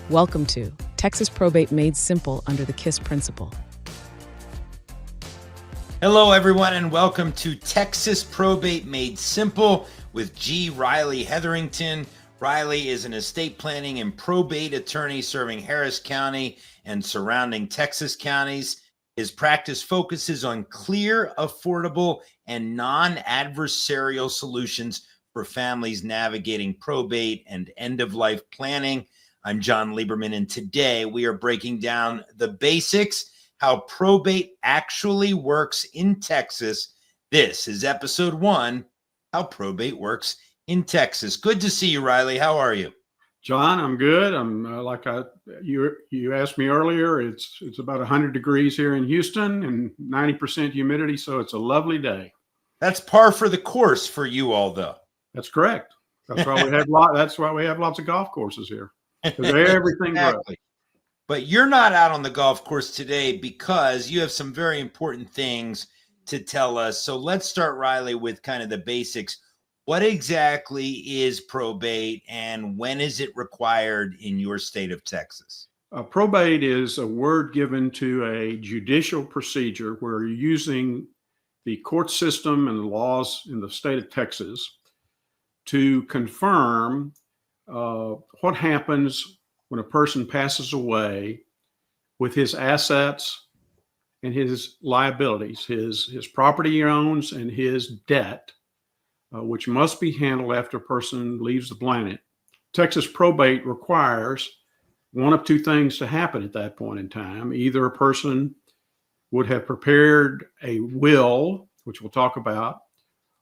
Welcome to Texas Probate Made Simple under the KISS principle. Hello, everyone, and welcome to Texas Probate Made Simple with G. Riley Hetherington. Riley is an estate planning and probate attorney serving Harris County and surrounding Texas counties. His practice focuses on clear, affordable, and non-adversarial solutions for families navigating probate and end-of-life planning. I'm John Lieberman, and today we are breaking down the basics, how probate actually works in Texas. This is episode 1, how probate works in Texas. Good to see you, Riley. How are you? John, I'm good. You asked me earlier, it's about 100 degrees here in Houston and 90% humidity, so it's a lovely day. That's par for the course for you all, though. That's correct. That's why we have lots of golf courses here. Everything exactly. Grows. But you're not out on the golf course today because you have some very important things to tell us. So let's start, Riley, with kind of the basics. What exactly is probate and when is it required in your state of Texas? Probate is a word given to a judicial procedure where you're using the court system and the laws in the state of Texas to confirm what happens when a person passes away with his assets and his liabilities, his property he owns and his debt, which must be handled after a person leaves the planet. Texas probate requires one of two things to happen at that point in time. Either a person would have prepared a will, which we'll talk about,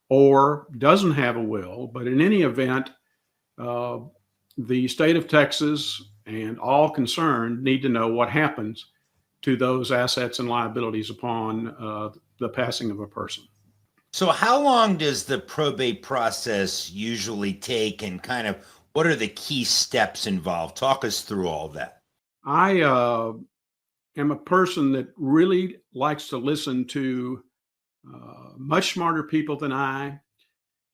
or doesn't have a will. But in any event, the state of Texas and all concerned need to know what happens to those assets and liabilities upon the passing of a person. So how long does the probate process usually take, and kind of what are the key steps involved? Talk us through all that. I am a person that really likes to listen to much smarter people than I,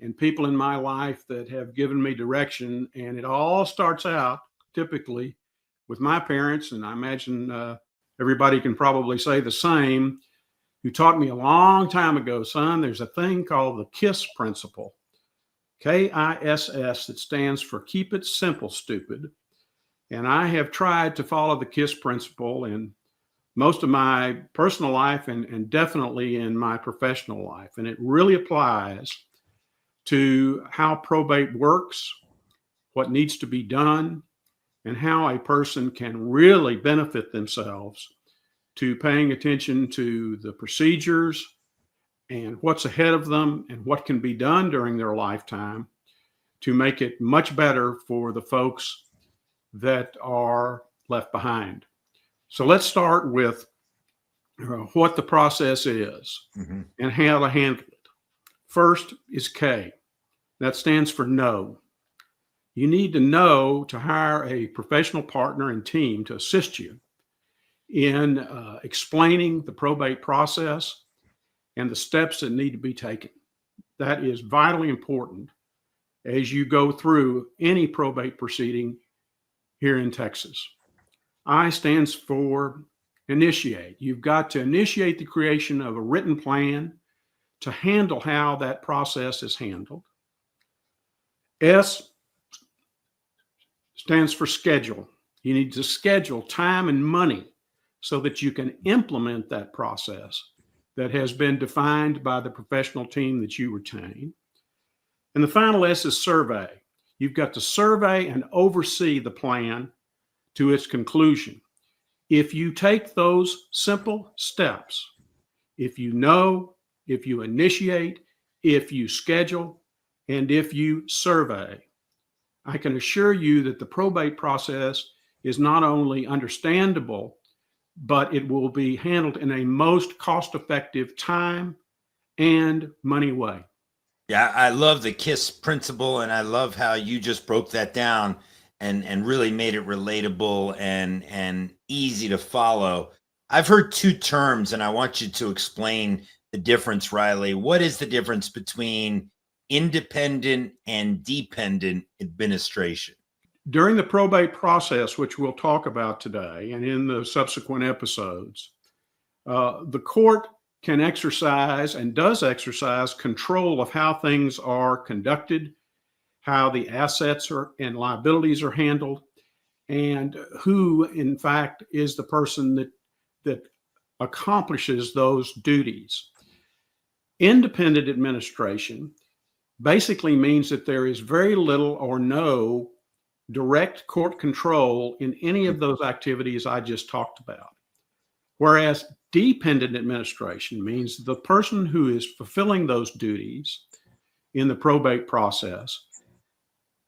and people in my life that have given me direction. And it all starts out typically with my parents. And I imagine everybody can probably say the same, who taught me a long time ago, son, there's a thing called the KISS principle, K-I-S-S, that stands for keep it simple, stupid. And I have tried to follow the KISS principle in most of my personal life and definitely in my professional life. And it really applies to how probate works, what needs to be done, and how a person can really benefit themselves to paying attention to the procedures and what's ahead of them and what can be done during their lifetime to make it much better for the folks that are left behind. So let's start with what the process is and how to handle it. First is K. That stands for know. You need to know to hire a professional partner and team to assist you in explaining the probate process and the steps that need to be taken. That is vitally important as you go through any probate proceeding here in Texas. I stands for initiate. You've got to initiate the creation of a written plan to handle how that process is handled. S stands for schedule. You need to schedule time and money so that you can implement that process that has been defined by the professional team that you retain. And the final S is survey. You've got to survey and oversee the plan to its conclusion. If you take those simple steps, if you know, if you initiate, if you schedule, and if you survey, I can assure you that the probate process is not only understandable, but it will be handled in a most cost-effective time and money way. Yeah, I love the KISS principle, and I love how you just broke that down and really made it relatable and easy to follow. I've heard two terms, and I want you to explain the difference, Riley. What is the difference between independent and dependent administration? During the probate process, which we'll talk about today and in the subsequent episodes, the court can exercise and does exercise control of how things are conducted, how the assets and liabilities are handled, and who, in fact, is the person that accomplishes those duties. Independent administration basically means that there is very little or no direct court control in any of those activities I just talked about. Whereas dependent administration means the person who is fulfilling those duties in the probate process,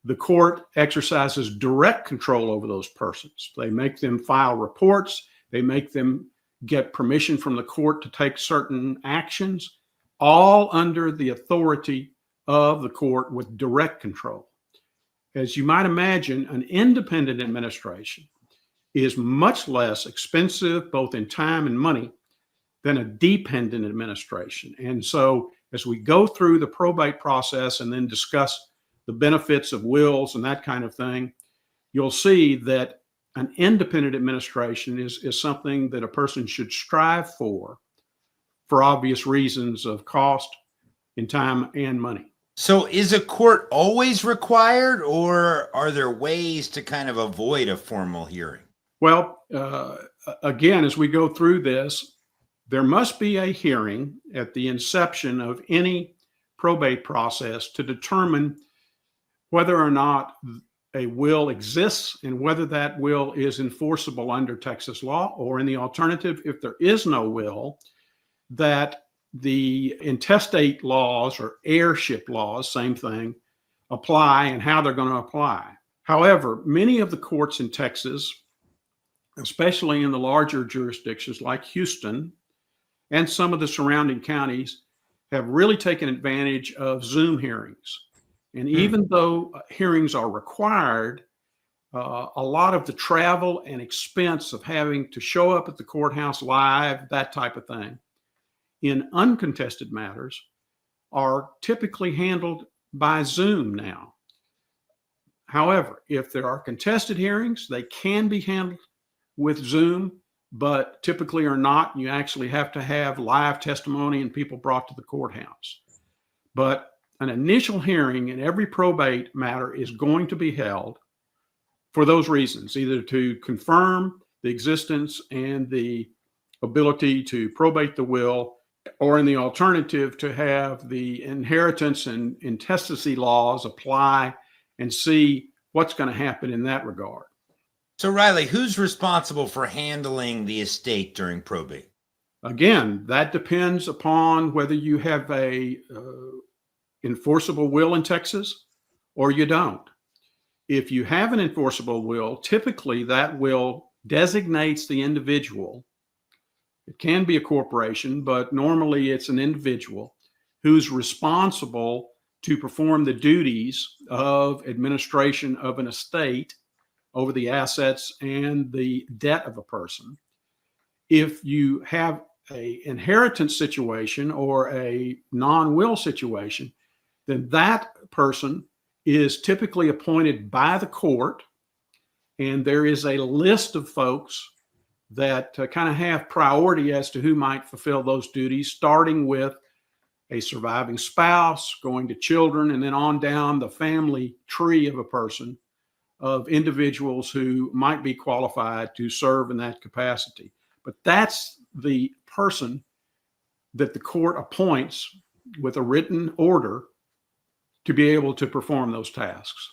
the court exercises direct control over those persons. They make them file reports. They make them get permission from the court to take certain actions, all under the authority of the court with direct control. As you might imagine, an independent administration is much less expensive, both in time and money, than a dependent administration. And so as we go through the probate process and then discuss the benefits of wills and that kind of thing, you'll see that an independent administration is something that a person should strive for obvious reasons of cost in time and money. So is a court always required, or are there ways to kind of avoid a formal hearing? Well, again, as we go through this, there must be a hearing at the inception of any probate process to determine whether or not a will exists and whether that will is enforceable under Texas law, or in the alternative, if there is no will, that the intestate laws or heirship laws, same thing, apply and how they're going to apply. However, many of the courts in Texas, especially in the larger jurisdictions like Houston and some of the surrounding counties, have really taken advantage of Zoom hearings. And even though hearings are required, a lot of the travel and expense of having to show up at the courthouse live, that type of thing, in uncontested matters are typically handled by Zoom now. However, if there are contested hearings, they can be handled with Zoom, but typically are not. You actually have to have live testimony and people brought to the courthouse. But an initial hearing in every probate matter is going to be held for those reasons, either to confirm the existence and the ability to probate the will, or in the alternative, to have the inheritance and intestacy laws apply and see what's going to happen in that regard. So Riley, who's responsible for handling the estate during probate? Again, that depends upon whether you have a enforceable will in Texas or you don't. If you have an enforceable will, typically that will designates the individual. It can be a corporation, but normally it's an individual who's responsible to perform the duties of administration of an estate over the assets and the debt of a person. If you have an inheritance situation or a non-will situation, then that person is typically appointed by the court, and there is a list of folks that kind of have priority as to who might fulfill those duties, starting with a surviving spouse, going to children, and then on down the family tree of a person of individuals who might be qualified to serve in that capacity. But that's the person that the court appoints with a written order to be able to perform those tasks.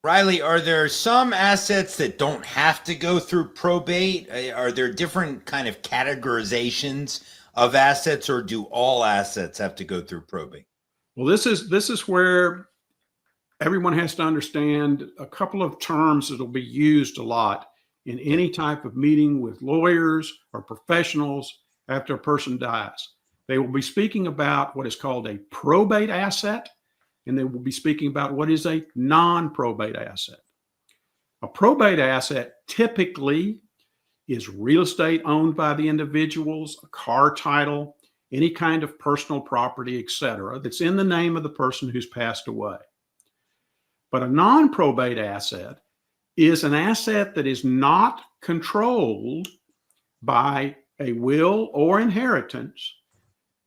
Riley, are there some assets that don't have to go through probate? Are there different kind of categorizations of assets, or do all assets have to go through probate? Well, this is where everyone has to understand a couple of terms that will be used a lot in any type of meeting with lawyers or professionals after a person dies. They will be speaking about what is called a probate asset, and they will be speaking about what is a non-probate asset. A probate asset typically is real estate owned by the individuals, a car title, any kind of personal property, etc., that's in the name of the person who's passed away. But a non-probate asset is an asset that is not controlled by a will or inheritance,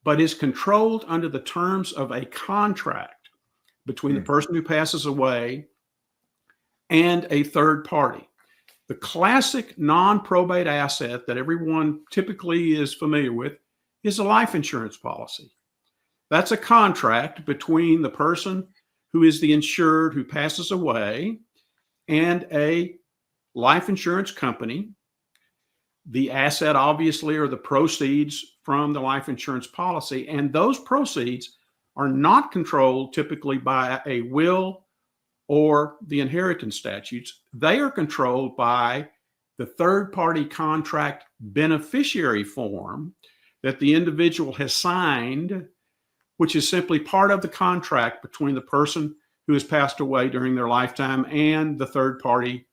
but is controlled under the terms of a contract between the person who passes away and a third party. The classic non-probate asset that everyone typically is familiar with is a life insurance policy. That's a contract between the person who is the insured who passes away and a life insurance company. The asset obviously are the proceeds from the life insurance policy, and those proceeds are not controlled typically by a will or the inheritance statutes. They are controlled by the third-party contract beneficiary form that the individual has signed, which is simply part of the contract between the person who has passed away during their lifetime and the third party.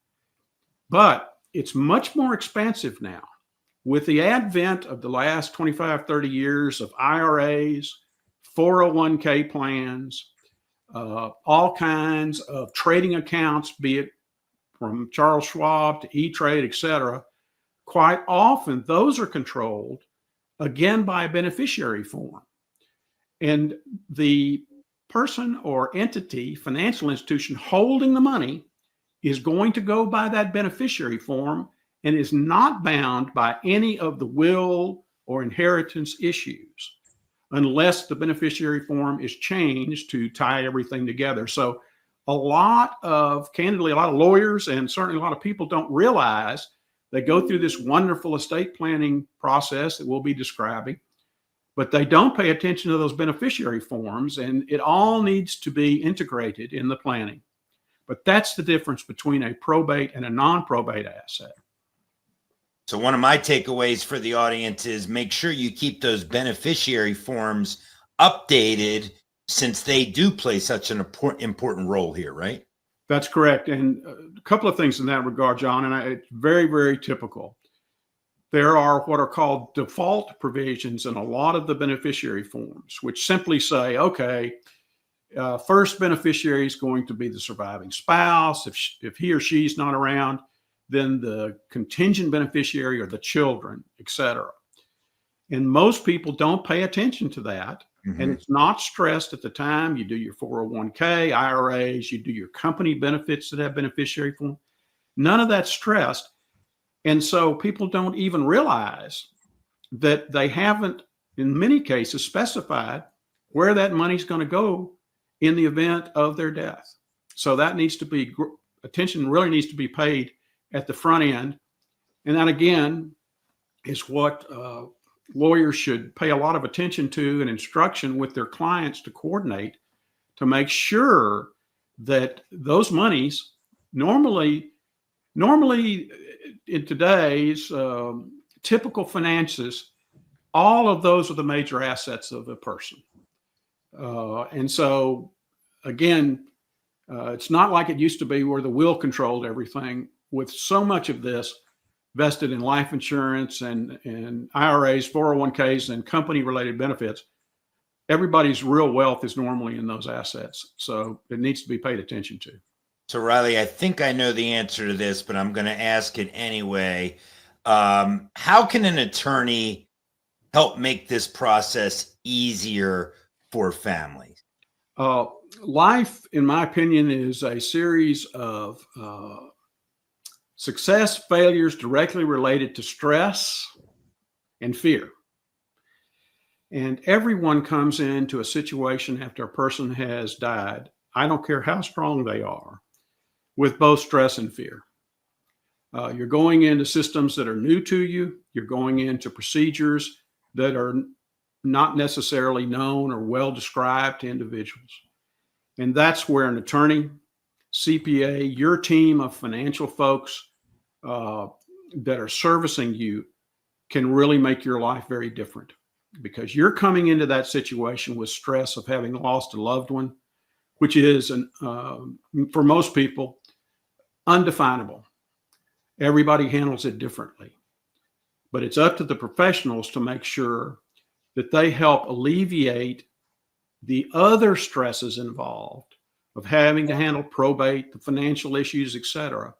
But it's much more expansive now. With the advent of the last 25, 30 years of IRAs, 401k plans, all kinds of trading accounts, be it from Charles Schwab to E-Trade, et cetera, quite often those are controlled, again, by a beneficiary form. And the person or entity, financial institution holding the money is going to go by that beneficiary form and is not bound by any of the will or inheritance issues unless the beneficiary form is changed to tie everything together. So candidly, a lot of lawyers and certainly a lot of people don't realize they go through this wonderful estate planning process that we'll be describing, but they don't pay attention to those beneficiary forms, and it all needs to be integrated in the planning. But that's the difference between a probate and a non-probate asset. So one of my takeaways for the audience is make sure you keep those beneficiary forms updated, since they do play such an important role here, right? That's correct. And a couple of things in that regard, John, and it's very, very typical. There are what are called default provisions in a lot of the beneficiary forms, which simply say, okay, first beneficiary is going to be the surviving spouse. If he or she's not around, then the contingent beneficiary are the children, et cetera. And most people don't pay attention to that. Mm-hmm. And it's not stressed at the time you do your 401k, IRAs, you do your company benefits that have beneficiary form. None of that's stressed. And so people don't even realize that they haven't, in many cases, specified where that money's going to go in the event of their death. So that needs to be, attention really needs to be paid at the front end. And that, again, is what lawyers should pay a lot of attention to and instruction with their clients to coordinate to make sure that those monies normally in today's typical finances, all of those are the major assets of a person. And so, again, it's not like it used to be where the will controlled everything. With so much of this vested in life insurance and IRAs, 401ks, and company-related benefits, everybody's real wealth is normally in those assets. So it needs to be paid attention to. So, Riley, I think I know the answer to this, but I'm going to ask it anyway. How can an attorney help make this process easier for families? Life, in my opinion, is a series of success, failures directly related to stress and fear. And everyone comes into a situation after a person has died, I don't care how strong they are, with both stress and fear. You're going into systems that are new to you. You're going into procedures that are not necessarily known or well described to individuals. And that's where an attorney, CPA, your team of financial folks that are servicing you can really make your life very different, because you're coming into that situation with stress of having lost a loved one, which is, for most people, undefinable. Everybody handles it differently. But it's up to the professionals to make sure that they help alleviate the other stresses involved of having to handle probate, the financial issues, et cetera,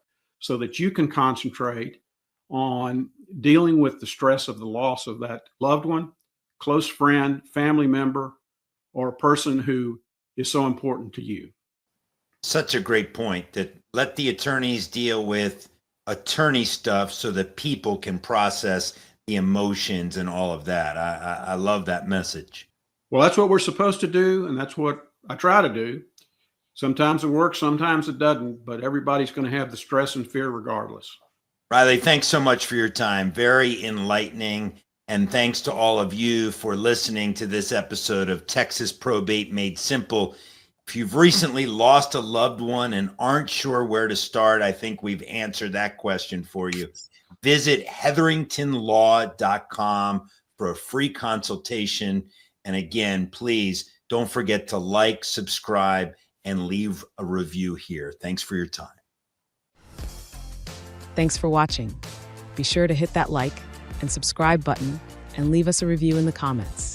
so that you can concentrate on dealing with the stress of the loss of that loved one, close friend, family member, or a person who is so important to you. Such a great point, that let the attorneys deal with attorney stuff so that people can process the emotions and all of that. I love that message. Well, that's what we're supposed to do, and that's what I try to do. Sometimes it works, sometimes it doesn't, but everybody's going to have the stress and fear regardless. Riley, thanks so much for your time. Very enlightening. And thanks to all of you for listening to this episode of Texas Probate Made Simple. If you've recently lost a loved one and aren't sure where to start, I think we've answered that question for you. Visit hetheringtonlaw.com for a free consultation. And again, please don't forget to like, subscribe, and leave a review here. Thanks for your time. Thanks for watching. Be sure to hit that like and subscribe button and leave us a review in the comments.